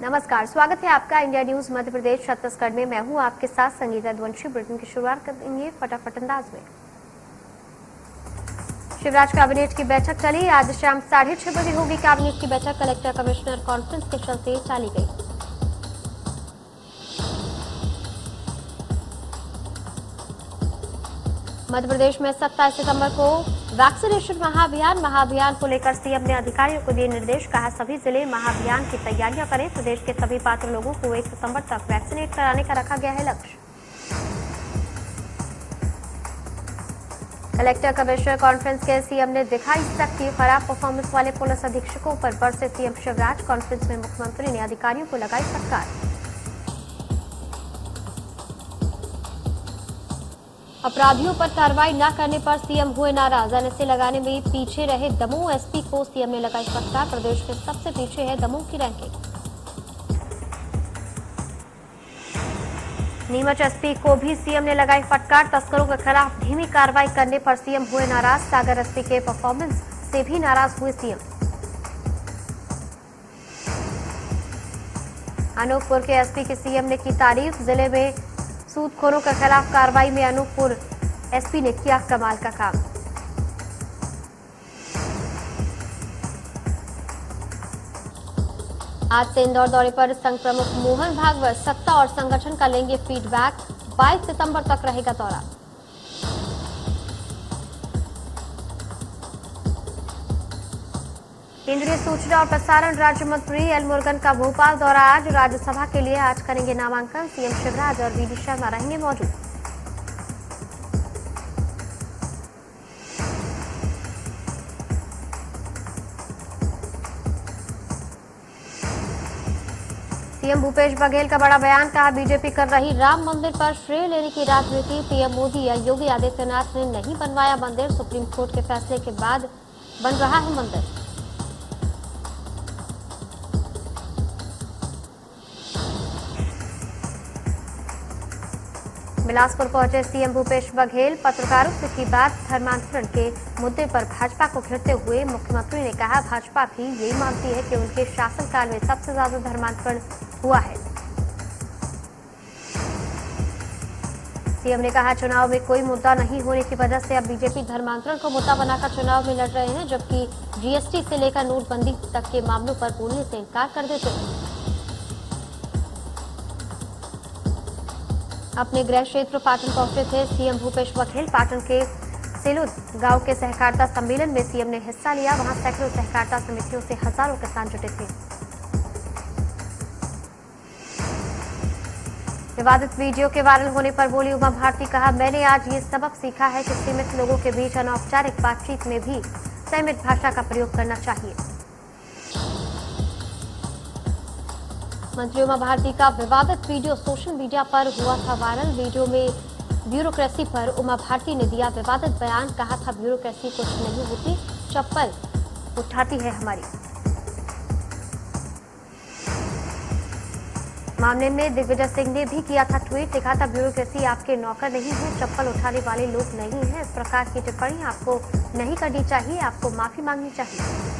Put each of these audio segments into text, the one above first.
नमस्कार, स्वागत है आपका इंडिया न्यूज मध्य प्रदेश छत्तीसगढ़ में। मैं हूं आपके साथ संगीता द्वंशी। बुलेटिन की शुरुआत करेंगे फटाफट अंदाज में। शिवराज कैबिनेट की बैठक चली। आज शाम 6:30 बजे होगी कैबिनेट की बैठक। कलेक्टर कमिश्नर कॉन्फ्रेंस के चलते टाली गई। मध्य प्रदेश में 27 सितंबर को वैक्सीनेशन महाअभियान को लेकर सीएम ने अधिकारियों को दिए निर्देश। कहा, सभी जिले महाअभियान की तैयारियां करें। प्रदेश के सभी पात्र लोगों को 1 सितंबर तक वैक्सीनेट कराने का रखा गया है लक्ष्य। कलेक्टर कमिश्नर कॉन्फ्रेंस के सीएम ने दिखाई सख्ती। खराब परफॉर्मेंस वाले पुलिस अधीक्षकों पर बरसे सीएम शिवराज। कॉन्फ्रेंस में मुख्यमंत्री ने अधिकारियों को लगाई फटकार। अपराधियों पर कार्रवाई न करने पर सीएम हुए नाराज। एनएसए लगाने में पीछे रहे दमोह एसपी को सीएम ने लगाई फटकार। प्रदेश में सबसे पीछे है दमोह की रैंकिंग। नीमच एसपी को भी सीएम ने लगाई फटकार। तस्करों के खिलाफ धीमी कार्रवाई करने पर सीएम हुए नाराज। सागर एसपी के परफॉर्मेंस से भी नाराज हुए सीएम। अनूपपुर के एसपी की सीएम ने की तारीफ। जिले में सूदखोरों के खिलाफ कार्रवाई में अनूपपुर एसपी ने किया कमाल का काम। आज से इंदौर दौरे पर संघ प्रमुख मोहन भागवत सत्ता और संगठन का लेंगे फीडबैक। 22 सितंबर तक रहेगा दौरा। केंद्रीय सूचना और प्रसारण राज्य मंत्री एल मुरुगन का भोपाल दौरा। आज राज्यसभा के लिए आज करेंगे नामांकन। सीएम शिवराज और वीडी शर्मा रहेंगे मौजूद। सीएम भूपेश बघेल का बड़ा बयान। कहा, बीजेपी कर रही राम मंदिर पर श्रेय लेने की राजनीति। पीएम मोदी या योगी आदित्यनाथ ने नहीं बनवाया मंदिर। सुप्रीम कोर्ट के फैसले के बाद बन रहा है मंदिर। बिलासपुर पहुंचे सीएम भूपेश बघेल। पत्रकारों से की बात। धर्मांतरण के मुद्दे पर भाजपा को घेरते हुए मुख्यमंत्री ने कहा, भाजपा भी यही मानती है कि उनके शासनकाल में सबसे ज्यादा धर्मांतरण हुआ है। सीएम ने कहा, चुनाव में कोई मुद्दा नहीं होने की वजह से अब बीजेपी धर्मांतरण को मुद्दा बनाकर चुनाव में लड़ रहे हैं, जबकि जीएसटी से लेकर नोटबंदी तक के मामलों पर बोलने से इनकार कर देते हैं। अपने गृह क्षेत्र पाटन पहुंचे थे सीएम भूपेश बघेल। पाटन के सेलुद गांव के सहकारिता सम्मेलन में सीएम ने हिस्सा लिया। वहां सैकड़ों सहकारिता समितियों से हजारों किसान जुटे थे। विवादित वीडियो के वायरल होने पर बोली उमा भारती। कहा, मैंने आज ये सबक सीखा है कि सीमित लोगों के बीच अनौपचारिक बातचीत में भी संयमित भाषा का प्रयोग करना चाहिए। मंत्री उमा भारती का विवादित वीडियो सोशल मीडिया पर हुआ था वायरल। वीडियो में ब्यूरोक्रेसी पर उमा भारती ने दिया विवादित बयान। कहा था, ब्यूरोक्रेसी कुछ नहीं होती, चप्पल उठाती है हमारी। मामले में दिग्विजय सिंह ने भी किया था ट्वीट। लिखा था, ब्यूरोक्रेसी आपके नौकर नहीं है, चप्पल उठाने वाले लोग नहीं है। इस प्रकार की टिप्पणी आपको नहीं करनी चाहिए, आपको माफी मांगनी चाहिए।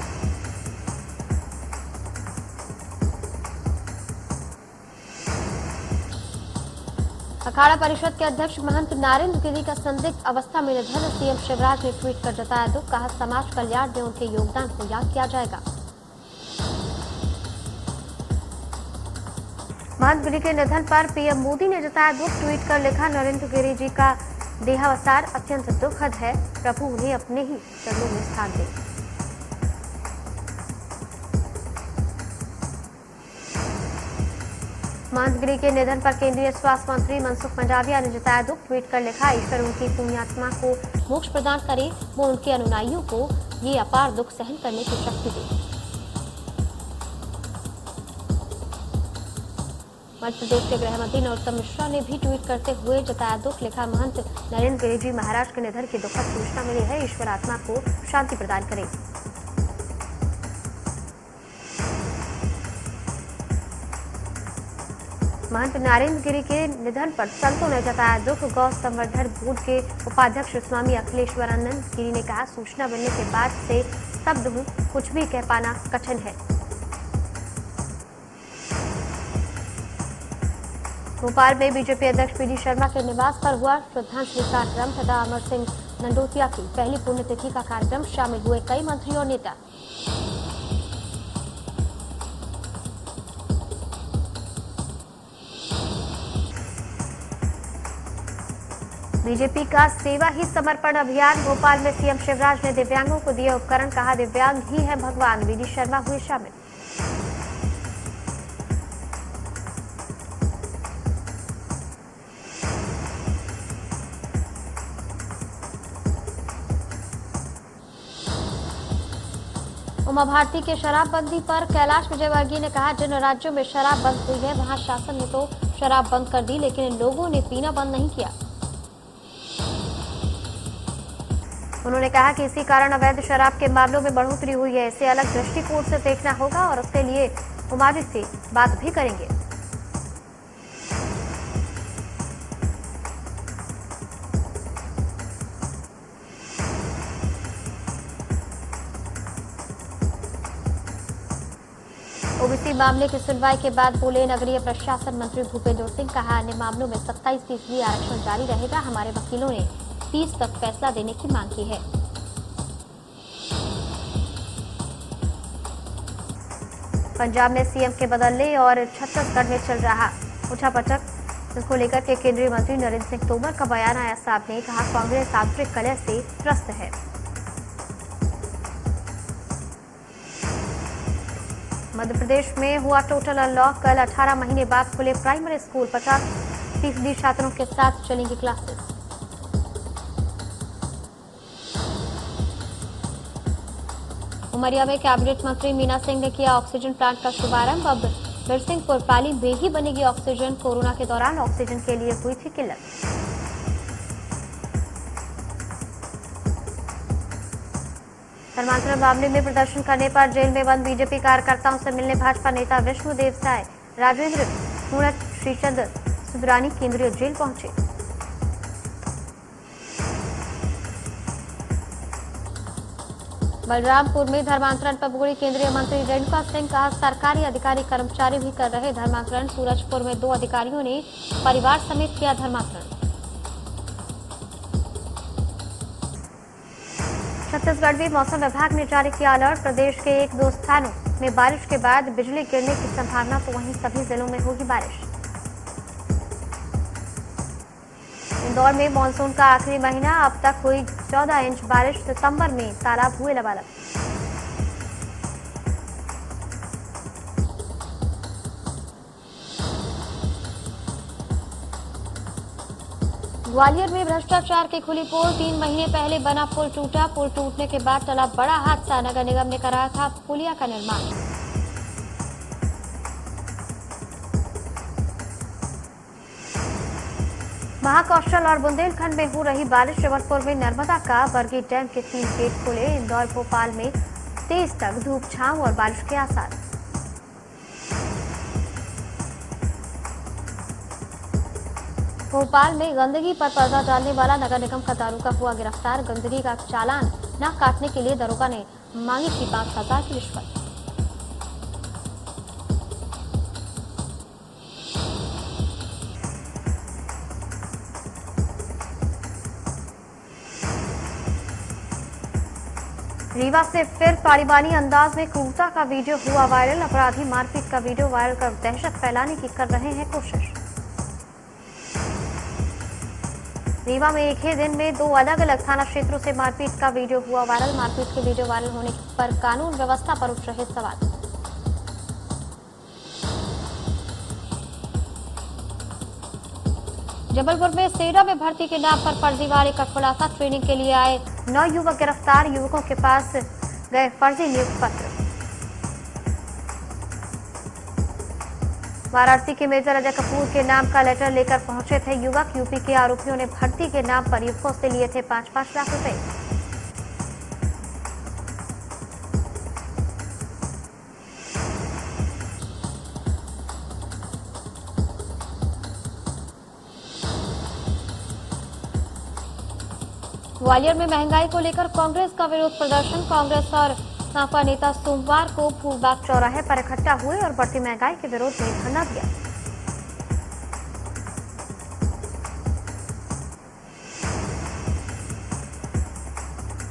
अखाड़ा परिषद के अध्यक्ष महंत नारेंद्र गिरी का संदिग्ध अवस्था में निधन। सीएम शिवराज ने ट्वीट कर जताया दुख। कहा, समाज कल्याण में उनके योगदान को याद किया जाएगा। महंत गिरी के निधन पर पीएम मोदी ने जताया दुख। ट्वीट कर लिखा, नरेंद्र गिरी जी का देहावसान अत्यंत दुखद है। प्रभु उन्हें अपने ही चरणों में स्थान दे। महंत गिरी के निधन पर केंद्रीय स्वास्थ्य मंत्री मनसुख मंडाविया ने जताया दुख। ट्वीट कर लिखा, ईश्वर उनकी पुण्यात्मा को मोक्ष प्रदान करे, वो उनके अनुयायियों को ये अपार दुख सहन करने की शक्ति दे। मध्य प्रदेश के गृह मंत्री नरोत्तम मिश्रा ने भी ट्वीट करते हुए जताया दुख। लिखा, महंत नरेंद्र गिरी जी महाराज के निधन की दुखद सूचना मिली है। ईश्वर आत्मा को शांति प्रदान करे। महंत नरेंद्र गिरी के निधन पर संतों ने जताया दुख। गौ संवर्धन बोर्ड के उपाध्यक्ष स्वामी अखिलेश्वरानंद गिरी ने कहा, सूचना मिलने के बाद से स्तब्ध हूं, कुछ भी कह पाना कठिन है। भोपाल में बीजेपी अध्यक्ष पीडी शर्मा के निवास पर हुआ श्रद्धांजलि कार्यक्रम तथा अमर सिंह नंडोतिया की पहली पुण्यतिथि का कार्यक्रम। शामिल हुए कई मंत्री और नेता। बीजेपी का सेवा ही समर्पण अभियान। भोपाल में सीएम शिवराज ने दिव्यांगों को दिए उपकरण, कहा दिव्यांग ही है भगवान। बीडी शर्मा हुए शामिल। उमा भारती के शराबबंदी पर कैलाश विजयवर्गीय ने कहा, जिन राज्यों में शराब बंद हुई है वहां शासन ने तो शराब बंद कर दी, लेकिन लोगों ने पीना बंद नहीं किया। उन्होंने कहा कि इसी कारण अवैध शराब के मामलों में बढ़ोतरी हुई है। इसे अलग दृष्टिकोण से देखना होगा और उसके लिए उमा जी से बात भी करेंगे। ओबीसी मामले की सुनवाई के बाद बोले नगरीय प्रशासन मंत्री भूपेंद्र सिंह, कहा अन्य मामलों में 27% आरक्षण जारी रहेगा। हमारे वकीलों ने 30 तक फैसला देने की मांग की है। पंजाब में सीएम के बदलने और छत्तीसगढ़ में चल रहा उठापटक, इसको लेकर के केंद्रीय मंत्री नरेंद्र सिंह तोमर का बयान आया सामने। कहा कांग्रेस आंतरिक कलह से त्रस्त है। मध्य प्रदेश में हुआ टोटल अनलॉक। कल 18 महीने बाद खुले प्राइमरी स्कूल। 50% छात्रों के साथ चलेंगी क्लासेस। उमरिया में कैबिनेट मंत्री मीना सिंह ने किया ऑक्सीजन प्लांट का शुभारंभ। अब बिरसिंहपुर पाली में ही बनेगी ऑक्सीजन। कोरोना के दौरान ऑक्सीजन के लिए हुई थी किल्लत। धर्मांतरण मामले में प्रदर्शन करने पर जेल में बंद बीजेपी कार्यकर्ताओं से मिलने भाजपा नेता विष्णुदेव साय, राजेंद्र पूणत, श्रीचंद सुब्रानी केंद्रीय जेल पहुंचे। बलरामपुर में धर्मांतरण पर बोली केंद्रीय मंत्री रेणुका सिंह, कहा सरकारी अधिकारी कर्मचारी भी कर रहे धर्मांतरण। सूरजपुर में 2 अधिकारियों ने परिवार समेत किया धर्मांतरण। छत्तीसगढ़ में मौसम विभाग ने जारी किया अलर्ट। प्रदेश के 1-2 स्थानों में बारिश के बाद बिजली गिरने की संभावना, तो वहीं सभी जिलों में होगी बारिश। इंदौर में मानसून का आखिरी महीना, अब तक हुई 14 इंच बारिश। सितंबर में तालाब हुए लबालब। ग्वालियर में भ्रष्टाचार की खुली पोल। 3 महीने पहले बना पुल टूटा। पुल टूटने के बाद टला बड़ा हादसा। नगर निगम ने कराया था पुलिया का निर्माण। महाकौशल और बुंदेलखंड में हो रही बारिश। जबलपुर में नर्मदा का बरगी डैम के 3 गेट खुले। इंदौर भोपाल में तेज तक धूप छांव और बारिश के आसार। भोपाल में गंदगी पर पर्दा डालने वाला नगर निगम का दारोगा हुआ गिरफ्तार। गंदगी का चालान न काटने के लिए दारोगा ने मांगी थी 5,000 की रिश्वत। रीवा से फिर तालिबानी अंदाज में क्रूरता का वीडियो हुआ वायरल। अपराधी मारपीट का वीडियो वायरल कर दहशत फैलाने की कर रहे हैं कोशिश। रीवा में एक ही दिन में 2 अलग अलग थाना क्षेत्रों से मारपीट का वीडियो हुआ वायरल। मारपीट के वीडियो वायरल होने पर कानून व्यवस्था पर उठ रहे सवाल। जबलपुर में सेना में भर्ती के नाम पर फर्जीवाड़े का खुलासा। ट्रेनिंग के लिए आए 9 युवक गिरफ्तार। युवकों के पास गए फर्जी नियुक्ति पत्र। वाराणसी के मेजर अजय कपूर के नाम का लेटर लेकर पहुंचे थे युवक। यूपी के आरोपियों ने भर्ती के नाम पर युवकों से लिए थे 5-5 लाख रुपए। ग्वालियर में महंगाई को लेकर कांग्रेस का विरोध प्रदर्शन। कांग्रेस और सपा नेता सोमवार को फूलबाग चौराहे पर इकट्ठा हुए और बढ़ती महंगाई के विरोध में धरना दिया।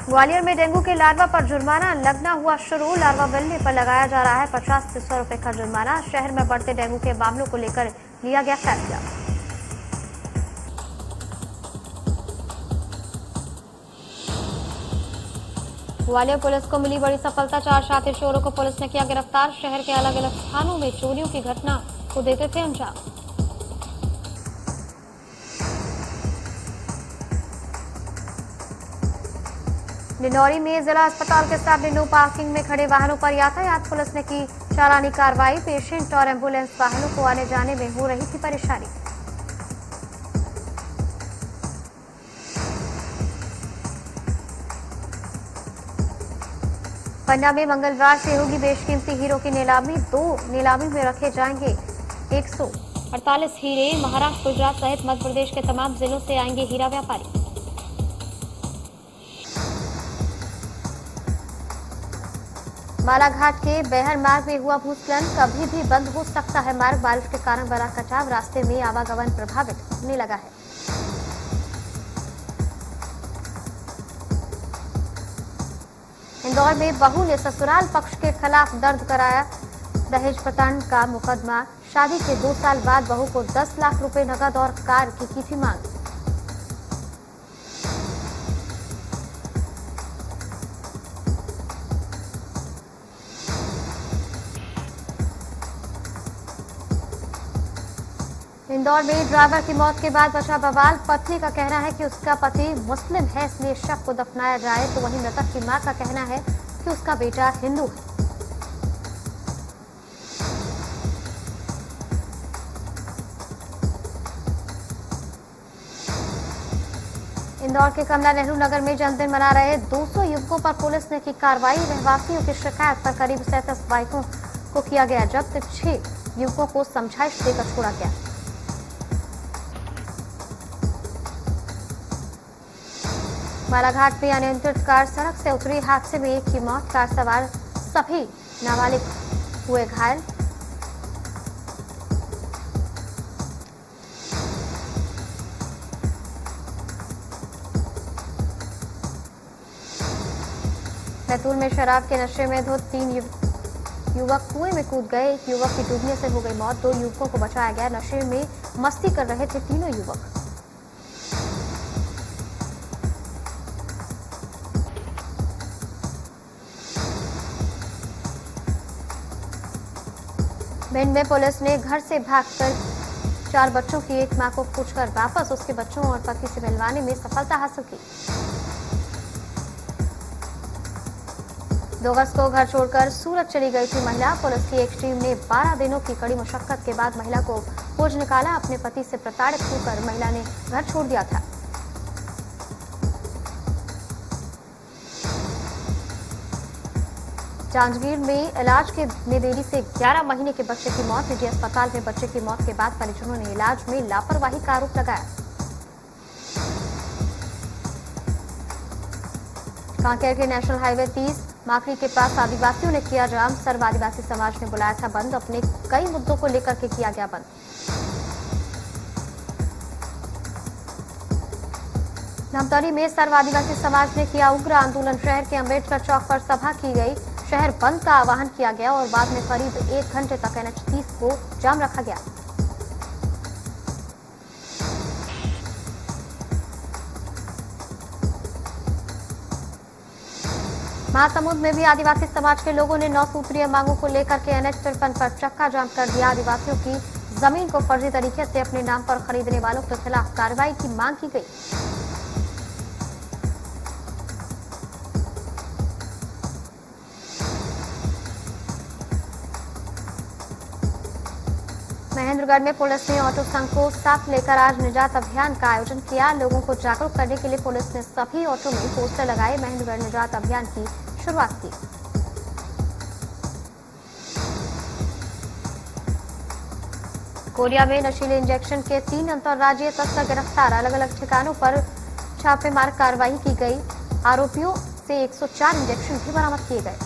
ग्वालियर में डेंगू के लार्वा पर जुर्माना लगना हुआ शुरू। लार्वा मिलने पर लगाया जा रहा है 50 से 100 रुपए का जुर्माना। शहर में बढ़ते डेंगू के मामलों को लेकर लिया गया फैसला। ग्वालियर पुलिस को मिली बड़ी सफलता। 4 शातिर चोरों को पुलिस ने किया गिरफ्तार। शहर के अलग अलग स्थानों में चोरियों की घटना को देते थे अंजाम। डिंडौरी में जिला अस्पताल के सामने नो पार्किंग में खड़े वाहनों पर यातायात पुलिस ने की चालानी कार्रवाई। पेशेंट और एम्बुलेंस वाहनों को आने जाने में हो रही थी परेशानी। पन्ना में मंगलवार से होगी बेशकीमती हीरो की नीलामी। 2 नीलामी में रखे जाएंगे 148 हीरे। महाराष्ट्र, गुजरात सहित मध्य प्रदेश के तमाम जिलों से आएंगे हीरा व्यापारी। बालाघाट के बेहर मार्ग में हुआ भूस्खलन। कभी भी बंद हो सकता है मार्ग। बारिश के कारण बड़ा कटाव, रास्ते में आवागमन प्रभावित होने लगा है। इंदौर में बहू ने ससुराल पक्ष के खिलाफ दर्ज कराया दहेज प्रताड़ना का मुकदमा। शादी के 2 साल बाद बहू को 10 लाख रुपए नकद और कार की थी मांग। इंदौर में ड्राइवर की मौत के बाद बचा बवाल। पत्नी का कहना है कि उसका पति मुस्लिम है, इसलिए शव को दफनाया जाए, तो वहीं मृतक की मां का कहना है कि उसका बेटा हिंदू है। इंदौर के कमला नेहरू नगर में जन्मदिन मना रहे 200 युवकों पर पुलिस ने की कार्रवाई। रहवासियों की शिकायत पर करीब 37 बाइकों को किया गया जब्त। 6 युवकों को समझाइश देकर छोड़ा गया। बालाघाट में अनियंत्रित कार सड़क से उतरी, हादसे में एक की मौत। कार सवार सभी नाबालिग हुए घायल। बैतूल में शराब के नशे में धुत 3 युवक कुएं में कूद गए। एक युवक की डूबने से हो गई मौत। 2 युवकों को बचाया गया। नशे में मस्ती कर रहे थे तीनों युवक। भिंड में पुलिस ने घर से भागकर 4 बच्चों की एक मां को पूछकर वापस उसके बच्चों और पति से मिलवाने में सफलता हासिल की। 2 अगस्त को घर छोड़कर सूरत चली गई थी महिला। पुलिस की एक टीम ने 12 दिनों की कड़ी मशक्कत के बाद महिला को खोज निकाला। अपने पति से प्रताड़ित होकर महिला ने घर छोड़ दिया था। जांजगीर में इलाज में देरी से 11 महीने के बच्चे की मौत। निजी अस्पताल में बच्चे की मौत के बाद परिजनों ने इलाज में लापरवाही का आरोप लगाया। कांकेर के नेशनल हाईवे 30 माकड़ी के पास आदिवासियों ने किया जाम। सर्व आदिवासी समाज ने बुलाया था बंद। अपने कई मुद्दों को लेकर के किया गया बंद। धमतरी में सर्व आदिवासी समाज ने किया उग्र आंदोलन। शहर के अंबेडकर चौक पर सभा की गई। शहर बंद का आह्वान किया गया और बाद में करीब 1 घंटे तक NH 30 को जाम रखा गया। महासमुंद में भी आदिवासी समाज के लोगों ने 9 सूत्रीय मांगों को लेकर के NH 53 पर चक्का जाम कर दिया। आदिवासियों की जमीन को फर्जी तरीके से अपने नाम पर खरीदने वालों के खिलाफ कार्रवाई की मांग की गई। महेंद्रगढ़ में पुलिस ने ऑटो संघ को साथ लेकर आज निजात अभियान का आयोजन किया। लोगों को जागरूक करने के लिए पुलिस ने सभी ऑटो में पोस्टर लगाए। महेंद्रगढ़ निजात अभियान की शुरुआत की। कोरिया में नशीले इंजेक्शन के 3 अंतर्राज्यीय तस्कर गिरफ्तार। अलग अलग ठिकानों पर छापेमार कार्रवाई की गई। आरोपियों से 104 इंजेक्शन भी बरामद किए गए।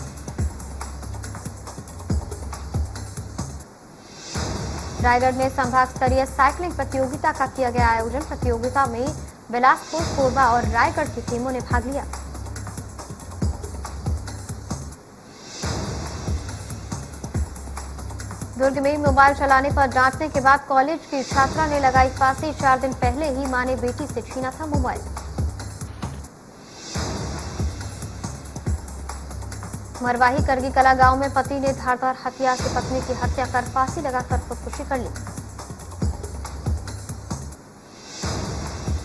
रायगढ़ में संभाग स्तरीय साइकिलिंग प्रतियोगिता का किया गया आयोजन। प्रतियोगिता में बिलासपुर, कोरबा और रायगढ़ की टीमों ने भाग लिया। दुर्ग में मोबाइल चलाने पर डांटने के बाद कॉलेज की छात्रा ने लगाई फांसी। 4 दिन पहले ही मां ने बेटी से छीना था मोबाइल। मरवाही करगी कला गांव में पति ने धारदार हथियार से पत्नी की हत्या कर फांसी लगाकर खुदकुशी कर ली।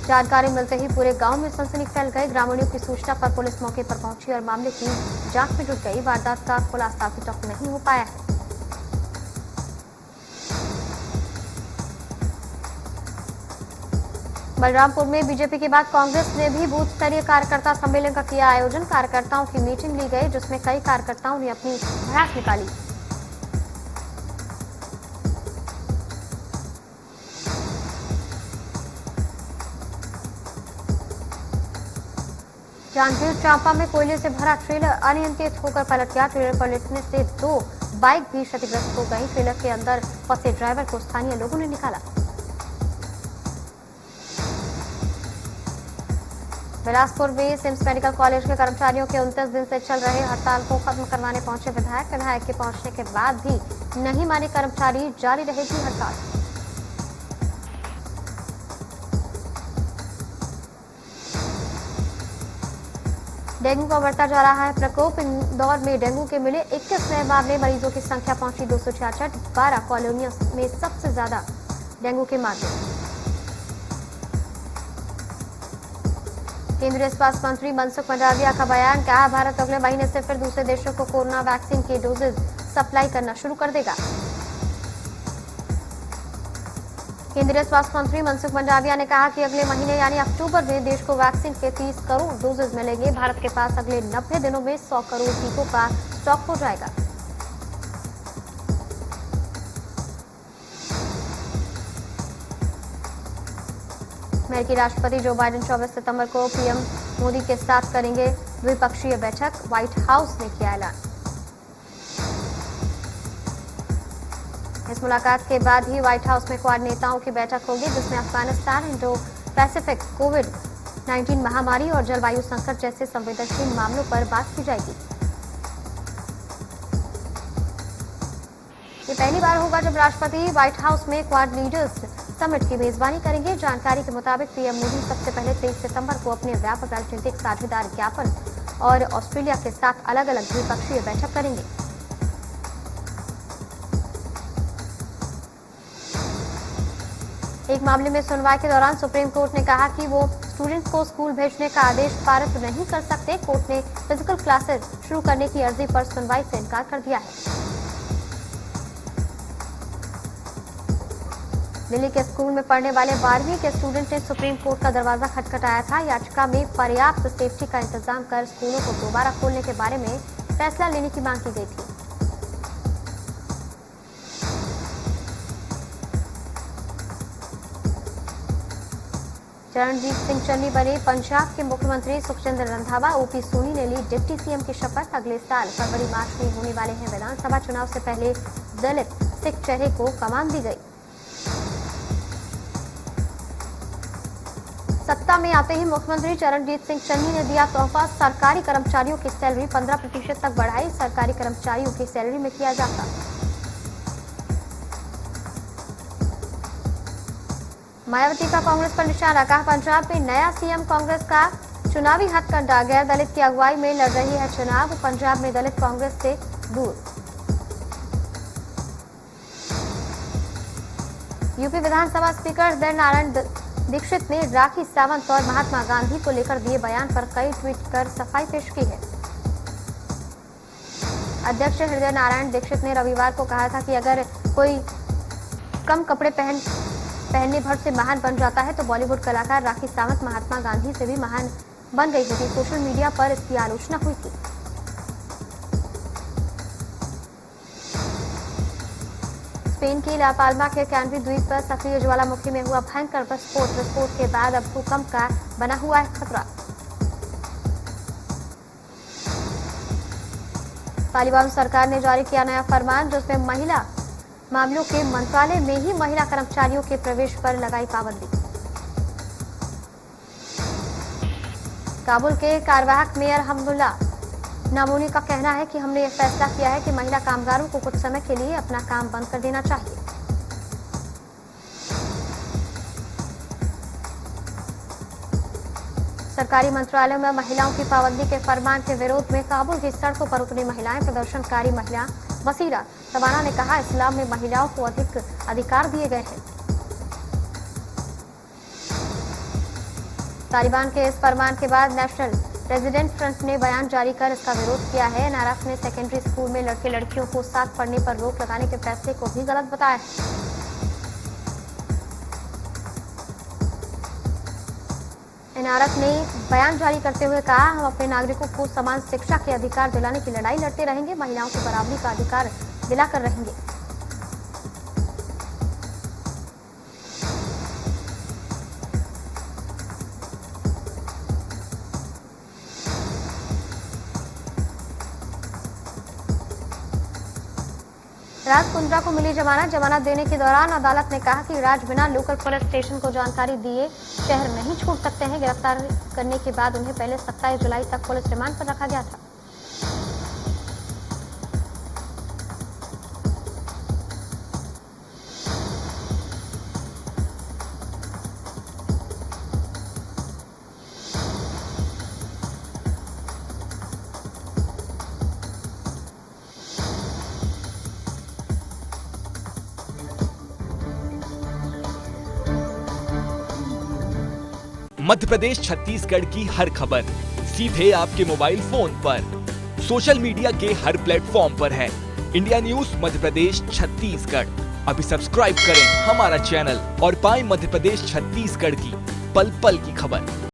जानकारी मिलते ही पूरे गांव में सनसनी फैल गई। ग्रामीणों की सूचना पर पुलिस मौके पर पहुंची और मामले की जांच में जुट गई। वारदात का खुलासा अभी तक नहीं हो पाया है। बलरामपुर में बीजेपी के बाद कांग्रेस ने भी बूथ स्तरीय कार्यकर्ता सम्मेलन का किया आयोजन। कार्यकर्ताओं की मीटिंग ली गई, जिसमें कई कार्यकर्ताओं ने अपनी भड़ास निकाली। जांजगीर चांपा में कोयले से भरा ट्रेलर अनियंत्रित होकर पलट गया। ट्रेलर पलटने से 2 बाइक भी क्षतिग्रस्त हो गई। ट्रेलर के अंदर फंसे ड्राइवर को स्थानीय लोगों ने निकाला। बिलासपुर में सिम्स मेडिकल कॉलेज के कर्मचारियों के 29 दिन से चल रहे हड़ताल को खत्म करवाने पहुंचे विधायक के पहुंचने के बाद भी नहीं माने कर्मचारी, जारी रहेगी हड़ताल। डेंगू का बढ़ता जा रहा है प्रकोप। इंदौर में डेंगू के मिले 21 नए मामले। मरीजों की संख्या पहुंची 266। 12 कॉलोनियों में सबसे ज्यादा डेंगू के मामले। केंद्रीय स्वास्थ्य मंत्री मनसुख मंडाविया का बयान, कहा भारत अगले महीने से फिर दूसरे देशों को कोरोना वैक्सीन के डोजेज सप्लाई करना शुरू कर देगा। केंद्रीय स्वास्थ्य मंत्री मनसुख मंडाविया ने कहा कि अगले महीने यानी अक्टूबर में देश को वैक्सीन के 30 करोड़ डोजेज मिलेंगे। भारत के पास अगले 90 दिनों में 100 करोड़ टीकों का स्टॉक हो जाएगा। अमेरिकी राष्ट्रपति जो बाइडेन 24 सितंबर को पीएम मोदी के साथ करेंगे द्विपक्षीय बैठक। व्हाइट हाउस ने किया ऐलान। इस मुलाकात के बाद ही व्हाइट हाउस में क्वाड नेताओं की बैठक होगी, जिसमें अफगानिस्तान, इंडो पैसिफिक, कोविड-19 महामारी और जलवायु संकट जैसे संवेदनशील मामलों पर बात की जाएगी। ये पहली बार होगा जब राष्ट्रपति व्हाइट हाउस में क्वाड लीडर्स समिट की मेजबानी करेंगे। जानकारी के मुताबिक पीएम मोदी सबसे पहले 23 सितंबर को अपने व्यापक राजनीतिक साझेदार ज्ञापन और ऑस्ट्रेलिया के साथ अलग अलग द्विपक्षीय बैठक करेंगे। एक मामले में सुनवाई के दौरान सुप्रीम कोर्ट ने कहा कि वो स्टूडेंट्स को स्कूल भेजने का आदेश पारित नहीं कर सकते। कोर्ट ने फिजिकल क्लासेस शुरू करने की अर्जी पर सुनवाई से इनकार कर दिया है। दिल्ली के स्कूल में पढ़ने वाले 12वीं के स्टूडेंट ने सुप्रीम कोर्ट का दरवाजा खटखटाया था। याचिका में पर्याप्त सेफ्टी का इंतजाम कर स्कूलों को दोबारा खोलने के बारे में फैसला लेने की मांग की गई थी। चरणजीत सिंह चन्नी बने पंजाब के मुख्यमंत्री। सुखचंद्र रंधावा, ओपी सोनी ने ली डिप्टी सीएम की शपथ। अगले साल फरवरी-मार्च में होने वाले हैं विधानसभा चुनाव से पहले दलित सिख चेहरे को कमान दी गई। सत्ता में आते ही मुख्यमंत्री चरणजीत सिंह चन्नी ने दिया तोहफा। सरकारी कर्मचारियों की सैलरी 15% तक बढ़ाई। सरकारी कर्मचारियों की सैलरी में किया इजाफा। मायावती का कांग्रेस पर निशाना, कहा पंजाब में नया सीएम कांग्रेस का चुनावी हथकंडा। गैर दलित की अगुवाई में लड़ रही है चुनाव। पंजाब में दलित कांग्रेस से दूर। यूपी विधानसभा स्पीकर हृदय नारायण दीक्षित ने राखी सावंत और महात्मा गांधी को लेकर दिए बयान पर कई ट्वीट कर सफाई पेश की है। अध्यक्ष हृदय नारायण दीक्षित ने रविवार को कहा था कि अगर कोई कम कपड़े पहनने भर से महान बन जाता है तो बॉलीवुड कलाकार राखी सावंत महात्मा गांधी से भी महान बन गई होती। सोशल मीडिया पर इसकी आलोचना हुई थी। स्पेन की ला पाल्मा के कैनरी द्वीप पर सक्रिय ज्वालामुखी में हुआ भयंकर विस्फोट के बाद अब भूकंप का बना हुआ है खतरा। तालिबान सरकार ने जारी किया नया फरमान, जिसमें महिला मामलों के मंत्रालय में ही महिला कर्मचारियों के प्रवेश पर लगाई पाबंदी। काबुल के कार्यवाहक मेयर हमदुल्ला नामोनी का कहना है कि हमने यह फैसला किया है कि महिला कामगारों को कुछ समय के लिए अपना काम बंद कर देना चाहिए। सरकारी मंत्रालयों में महिलाओं की पाबंदी के फरमान के विरोध में काबुल की सड़कों पर उतरी महिलाएं। प्रदर्शनकारी महिला वसीरा तवाना ने कहा, इस्लाम में महिलाओं को अधिक अधिकार दिए गए हैं। तालिबान के इस फरमान के बाद नेशनल रेजिडेंट फ्रंट ने बयान जारी कर इसका विरोध किया है। एनआरएफ ने सेकेंडरी स्कूल में लड़के लड़कियों को साथ पढ़ने पर रोक लगाने के फैसले को भी गलत बताया है। एनआरएफ ने बयान जारी करते हुए कहा, हम अपने नागरिकों को समान शिक्षा के अधिकार दिलाने की लड़ाई लड़ते रहेंगे, महिलाओं को बराबरी का अधिकार दिलाकर रहेंगे। राज कुंद्रा को मिली जमानत देने के दौरान अदालत ने कहा कि राज बिना लोकल पुलिस स्टेशन को जानकारी दिए शहर नहीं छोड़ सकते हैं। गिरफ्तार करने के बाद उन्हें पहले 27 जुलाई तक पुलिस रिमांड पर रखा गया था। मध्य प्रदेश छत्तीसगढ़ की हर खबर सीधे आपके मोबाइल फोन पर, सोशल मीडिया के हर प्लेटफॉर्म पर है। इंडिया न्यूज मध्य प्रदेश छत्तीसगढ़, अभी सब्सक्राइब करें हमारा चैनल और पाएं मध्य प्रदेश छत्तीसगढ़ की पल पल की खबर।